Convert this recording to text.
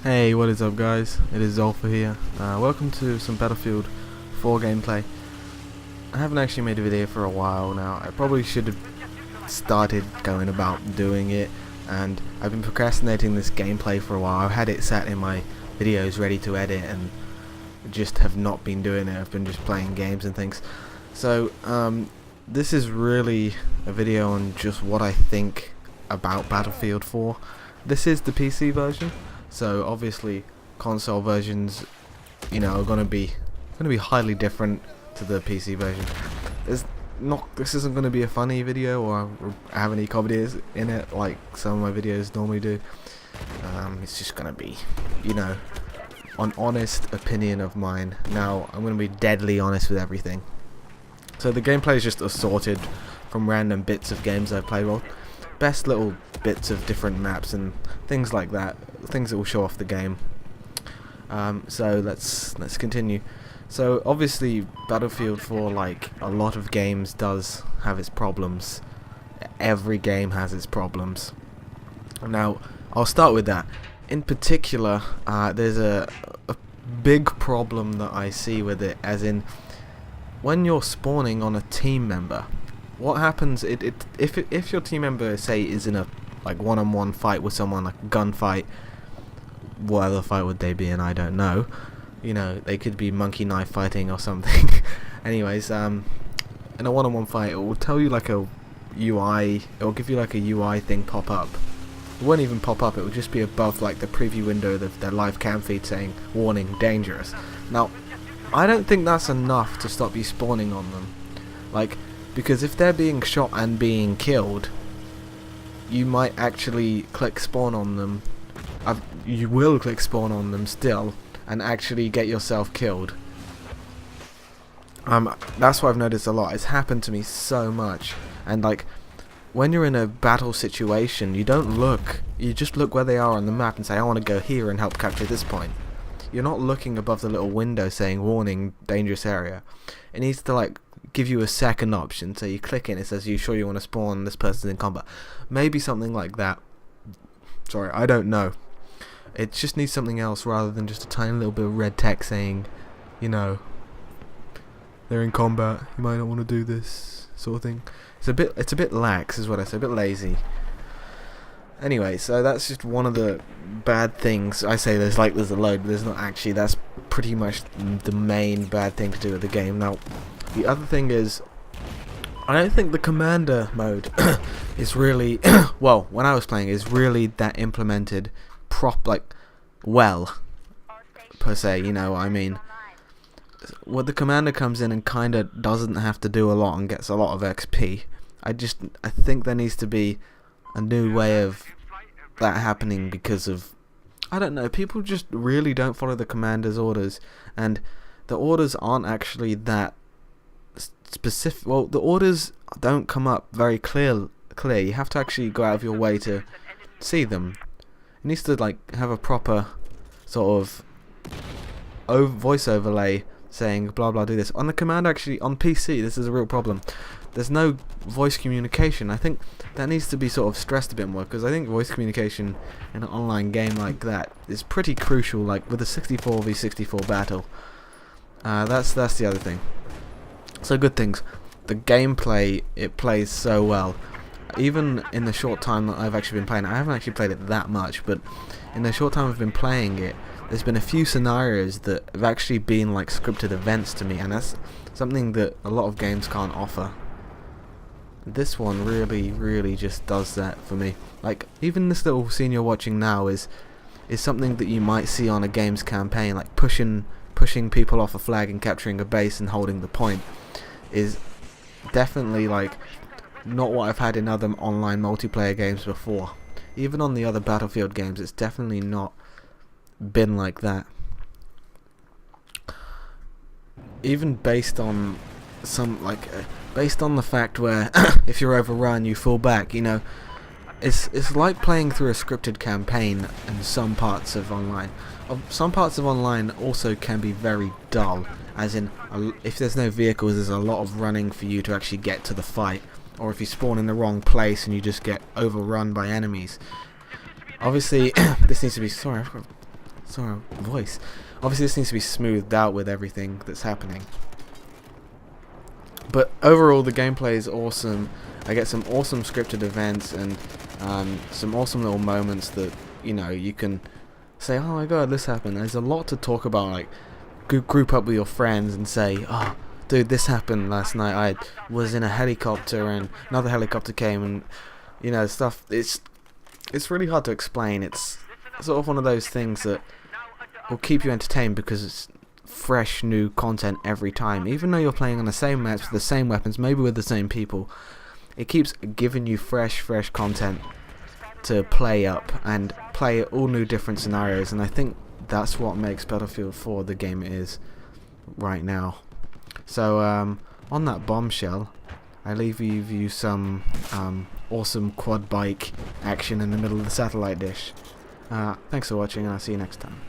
Hey, what is up guys? It is Zulfur here. Welcome to some Battlefield 4 gameplay. I haven't actually made a video for a while now. I probably should have started going about doing it, and I've been procrastinating this gameplay for a while. I've had it sat in my videos ready to edit and just have not been doing it. I've been just playing games and things. So this is really a video on just what I think about Battlefield 4. This is the PC version. So obviously console versions, are gonna be highly different to the PC version. This isn't gonna be a funny video or have any comedies in it like some of my videos normally do. It's just gonna be, an honest opinion of mine. Now I'm gonna be deadly honest with everything. So the gameplay is just assorted from random bits of games I've played. Well, best little bits of different maps and things like that, things that will show off the game. So let's continue. So obviously Battlefield 4, like a lot of games, does have its problems. Every game has its problems. Now I'll start with that. In particular, there's a big problem that I see with it, as in when you're spawning on a team member. What happens if your team member, say, is in a one-on-one fight with someone, like a gunfight? What other fight would they be in? I don't know. They could be monkey knife fighting or something. Anyways, in a one-on-one fight, it will tell you like a UI. It will give you like a UI thing pop up. It won't even pop up. It will just be above like the preview window of their live cam feed saying "Warning, dangerous." Now, I don't think that's enough to stop you spawning on them. Because if they're being shot and being killed, you might actually click spawn on them. You will click spawn on them still and actually get yourself killed. That's what I've noticed a lot. It's happened to me so much. And when you're in a battle situation, you don't look. You just look where they are on the map and say, I want to go here and help capture this point. You're not looking above the little window saying "Warning, dangerous area." It needs to give you a second option, so you click in, it says, "You sure you want to spawn? This person's in combat." Maybe something like that. Sorry, I don't know. It just needs something else rather than just a tiny little bit of red text saying, they're in combat, you might not want to do this, sort of thing. It's a bit lax, is what I say, a bit lazy. Anyway, so that's just one of the bad things. I say there's a load, but there's not actually. That's pretty much the main bad thing to do with the game. Now, the other thing is, I don't think the commander mode is really well, when I was playing, is really that implemented well, per se. You know what I mean? Well, the commander comes in and kinda doesn't have to do a lot and gets a lot of XP. I think there needs to be a new way of that happening, because of, I don't know, people just really don't follow the commander's orders, and the orders aren't actually that specific. Well, the orders don't come up very clear. You have to actually go out of your way to see them. It needs to have a proper sort of voice overlay saying blah blah do this. On the command, actually on PC, this is a real problem. There's no voice communication. I think that needs to be sort of stressed a bit more, because I think voice communication in an online game like that is pretty crucial, with a 64v64 battle. That's the other thing. So good things. The gameplay, it plays so well. Even in the short time that I've actually been playing it, I haven't actually played it that much, but in the short time I've been playing it, there's been a few scenarios that have actually been scripted events to me, and that's something that a lot of games can't offer. This one really just does that for me. Even this little scene you're watching now is something that you might see on a game's campaign, pushing people off a flag and capturing a base and holding the point, is definitely not what I've had in other online multiplayer games before. Even on the other Battlefield games, it's definitely not been like that. Even based on based on the fact where if you're overrun, you fall back. It's like playing through a scripted campaign in some parts of online. Some parts of online also can be very dull, as in if there's no vehicles, there's a lot of running for you to actually get to the fight, or if you spawn in the wrong place and you just get overrun by enemies. Obviously, this needs to be. Sorry, I've got sorry, voice. Obviously this needs to be smoothed out with everything that's happening. But overall the gameplay is awesome. I get some awesome scripted events and some awesome little moments that, you know, you can say, oh my god, this happened. There's a lot to talk about, like group up with your friends and say, oh dude, this happened last night. I was in a helicopter and another helicopter came, and you know, stuff. It's really hard to explain. It's sort of one of those things that will keep you entertained because it's fresh new content every time. Even though you're playing on the same maps with the same weapons, maybe with the same people, it keeps giving you fresh content to play up and play all new different scenarios, and I think that's what makes Battlefield 4 the game it is right now. So on that bombshell, I leave you some awesome quad bike action in the middle of the satellite dish. Thanks for watching, and I'll see you next time.